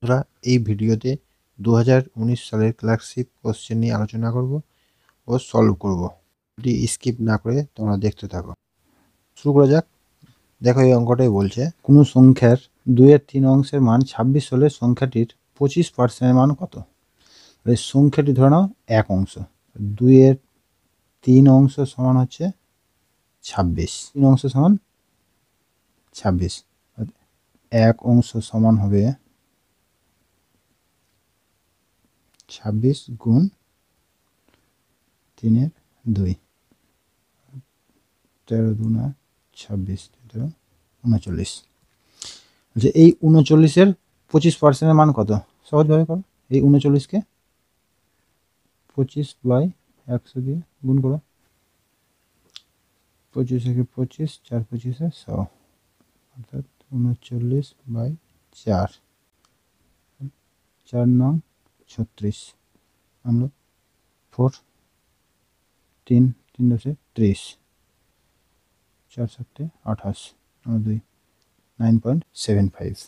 আমরা এই ভিডিওতে 2019 সালের ক্লার্কশিপ কোশ্চেন নিয়ে আলোচনা করব ও সলভ করব। এটি স্কিপ না করে তোমরা দেখতে থাকো। শুরু করা যাক। দেখো, এই অঙ্কটাই বলছে কোনো সংখ্যার 2/3 অংশের মান 26 হলে সংখ্যাটির 25% মান কত? এই সংখ্যাটি ধরে নাও 1 অংশ। 2/3 অংশ সমান হচ্ছে 26, 3 অংশ সমান 26, 1 অংশ সমান হবে 26 গুণ 3/2, 13 দুনা 26, 39। আচ্ছা, এই 39-এর 25% মান কত? সহজভাবে করো। এই 39-কে 25/100 দিয়ে গুণ করো। 25 একে 25, 4 25-এ 100, অর্থাৎ 39/4, 4 নং 36, আমরা 4, 3 10 30, 4 7 28, আমরা 2, 9.75।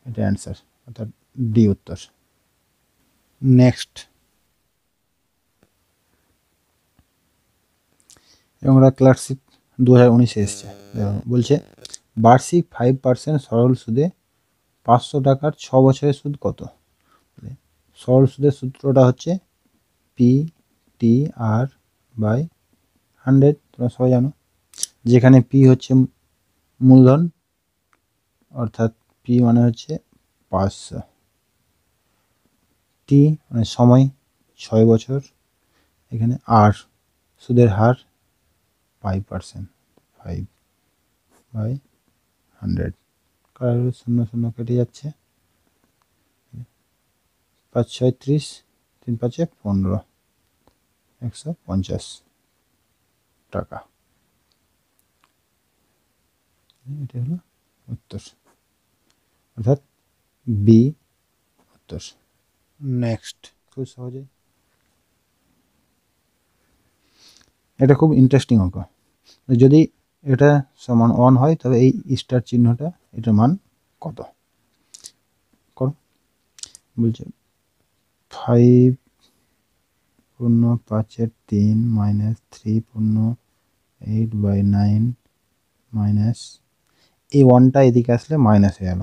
এটা অ্যান্সার, অর্থাৎ ডি উত্তর। নেক্সট, আমরা ক্লার্কশিপ 2019-এ এসছে। বলছে বার্ষিক 5% সরল সুদে 500 টাকার 6 বছরের সুদ কত? সরল সুদের সূত্রটা হচ্ছে P/100, তোমরা সবাই জানো। যেখানে P হচ্ছে মূলধন, অর্থাৎ P মানে হচ্ছে 500, T মানে সময় 6 বছর, এখানে R সুদের হার 5%, 5/100, কারণ 0 0 কেটে যাচ্ছে, 5 6 30, 3 5 15, 150 টাকা। এটা হলো উত্তর, অর্থাৎ বি উত্তর। নেক্সট, খুব সহজে, এটা খুব ইন্টারেস্টিং অঙ্ক। যদি এটা সমান 1 হয় তবে এই স্টার চিহ্নটা, এটার মান কত? করো। বলছে 5 পূর্ণ 5/3 মাইনাস 3 পূর্ণ 8/9 মাইনাস, এই 1টা এদিকে আসলে মাইনাস হয়ে গেল,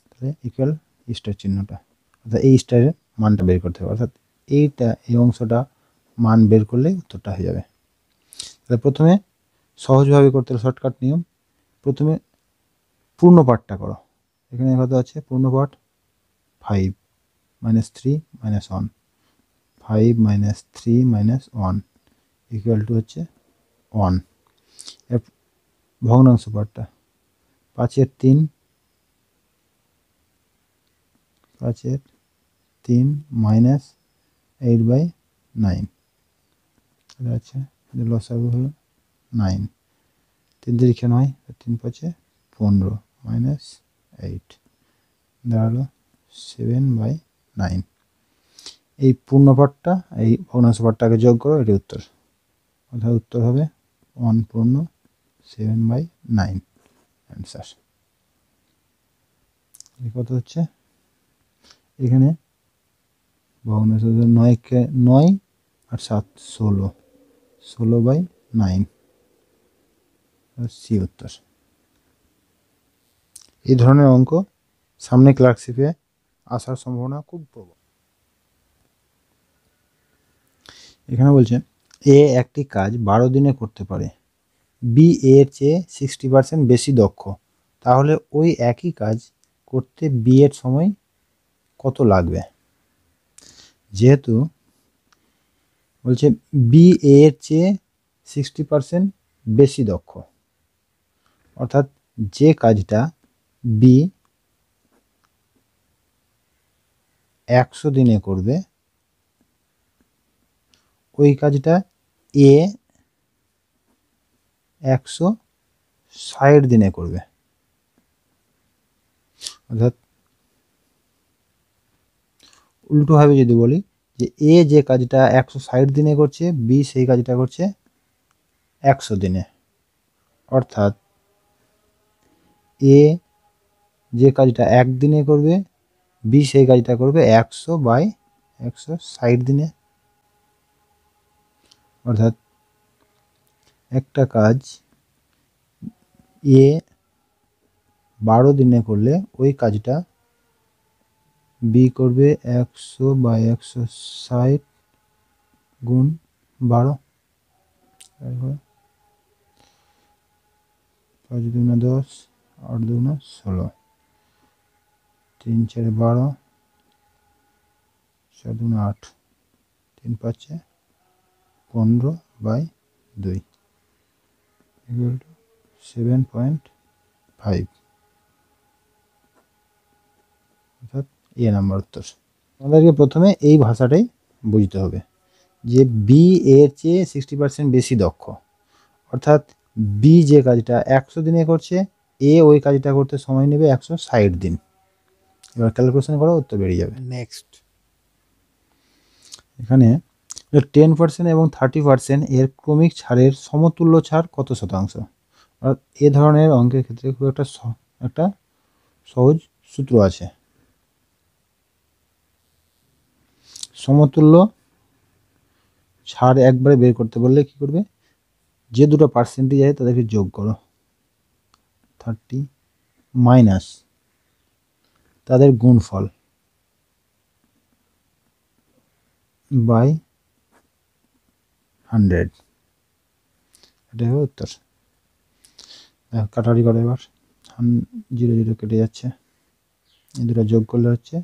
তাহলে ইকুয়াল স্টার চিহ্নটা, অর্থাৎ এই স্টারের মানটা বের করতে হবে, অর্থাৎ এইটা, এই অংশটা মান বের করলে উত্তরটা হয়ে যাবে। তাহলে প্রথমে সহজভাবে করতে হলে শর্টকাট নিয়ম, প্রথমে পূর্ণ পাঠটা করো। এখানে কত আছে পূর্ণ পাঠ? 5 - 3 - 1, 5 - 3 - 1 ইকুয়াল টু হচ্ছে 1। এর ভগ্নাংশ পাঠটা 5/3, 5/3 মাইনাস 8/9, এটা আছে লসাগু হলো 9, 3 3 9, 3 5 15 মাইনাস 8, দাঁড়ালো 7/9। এই পূর্ণ পাঠটা এই ভগ্নাংশ পাঠটাকে যোগ করো, এটি উত্তর, অর্থাৎ উত্তর হবে 1 পূর্ণ 7/9 অ্যান্সার। কত হচ্ছে? এখানে ভগ্নাংশ 9 আর 7 16, 16/9, সি উত্তর। এই ধরনের অঙ্ক সামনে ক্লার্কশিপে আসার সম্ভাবনা খুব প্রবল। এখানে বলছে এ একটি কাজ 12 দিনে করতে পারে, বি এর চেয়ে 60% বেশি দক্ষ, তাহলে ওই একই কাজ করতে বি এর সময় কত লাগবে? যেহেতু বলছে বি এর চেয়ে 60% বেশি দক্ষ, অর্থাৎ যে কাজটা বি 100 দিনে করবে, ওই কাজটা এ 160 দিনে করবে। অর্থাৎ উল্টোভাবে যদি বলি যে এ যে কাজটা 160 দিনে করছে, বি সেই কাজটা করছে 100 দিনে, অর্থাৎ এ যে কাজটা 1 দিনে করবে, বি সেই কাজটা করবে 100/160 দিনে। অর্থাৎ একটা কাজ এ 12 দিনে করলে ওই কাজটা বি করবে 100/160 গুণ 12। 5 দুগুণে 10, 8 দুগুণে 16, 3 4 12, 4 দুগুণে 8, 3 5 15/2 equal to 7.5। অর্থাৎ এ নাম্বার উত্তর। আমাদেরকে প্রথমে এই ভাষাটাই বুঝতে হবে যে বি এর চেয়ে 60% বেশি দক্ষ। অর্থাৎ বি যে কাজটা 100 দিনে করছে, এ ওই কাজটা করতে সময় নেবে 160 দিন। এবার ক্যালকুলেশন করো, উত্তর বেরিয়ে যাবে। নেক্সট, এখানে 10% এবং 30% এর ক্রমিক ছাড়ের সমতুল্য ছাড় কত শতাংশ? আর এ ধরনের অঙ্কের ক্ষেত্রে খুব একটা সহজ সূত্র আছে। সমতুল্য ছাড় একবারে বের করতে বললে কি করবে, যে দুটো পার্সেন্টেজ আছে তাদেরকে যোগ করো, 30 মাইনাস তাদের গুণফল বাই 100, এটাই হবে উত্তর। কাটাকাটি করো এবার, 0 0 কেটে যাচ্ছে, এই দুটো যোগ করলে হচ্ছে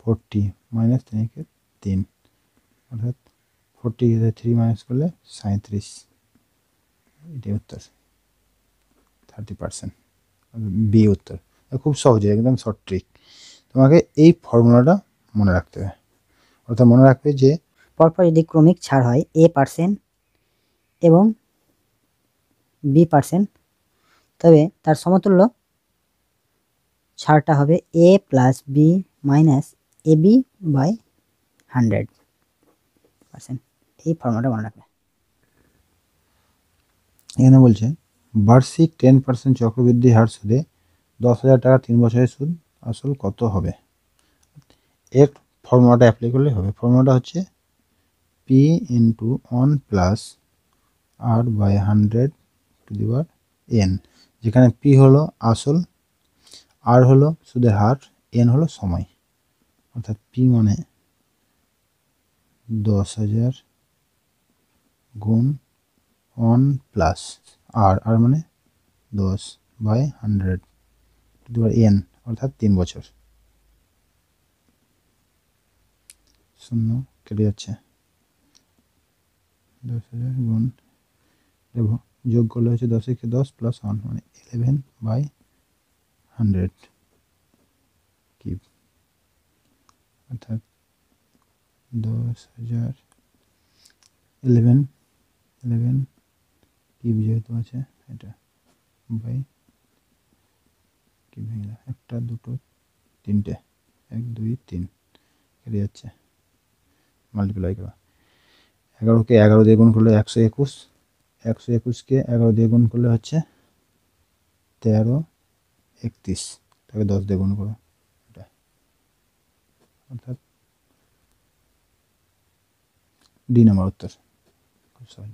40 মাইনাস 3, অর্থাৎ 40 3 মাইনাস করলে 37, এটাই উত্তর 30%, বি উত্তর। খুব সহজে একদম শর্ট ট্রিক। তোমাকে এই ফর্মুলাটা মনে রাখতে হবে। অর্থাৎ মনে রাখবে যে পরপর যদি ক্রমিক ছাড় হয় A% এবং B%, তবে তার সমতুল্য ছাড়টা হবে A plus B minus AB/100%। এই ফর্মুলাটা মনে রাখবে। এখানে বলছে বার্ষিক 10% চক্রবৃদ্ধি হার সুদে 10,000 টাকা 3 বছরের সুদ আসল কত হবে? এর ফর্মুলাটা অ্যাপ্লাই করলে হবে। ফর্মুলাটা হচ্ছে পি ইন্টু 1 প্লাস r/100^n, যেখানে পি হলো আসল, আর হলো সুদের হার, এন হলো সময়। অর্থাৎ পি মানে 10,000 গুণ 1 প্লাস আর মানে 10/100^n, অর্থাৎ 3 বছর। 0 কেটে যাচ্ছে, 10,000 গুণ যোগ করলে হচ্ছে 10 × 10 প্লাস 1 মানে 11/100 কিউব, অর্থাৎ 10,000 11 কিউব যেহেতু আছে এটা বাই কিউব ভেঙে, একটা দুটো তিনটে, 1 2 3 কেটে যাচ্ছে, মাল্টিপ্লাই করা। 11কে 11 দিয়ে গুণ করলে 121, 121কে 11 দিয়ে গুণ করলে হচ্ছে 1331, তাকে 10 দিয়ে গুণ করো, এটা অর্থাৎ ডি নাম্বার উত্তর। খুব সহজ।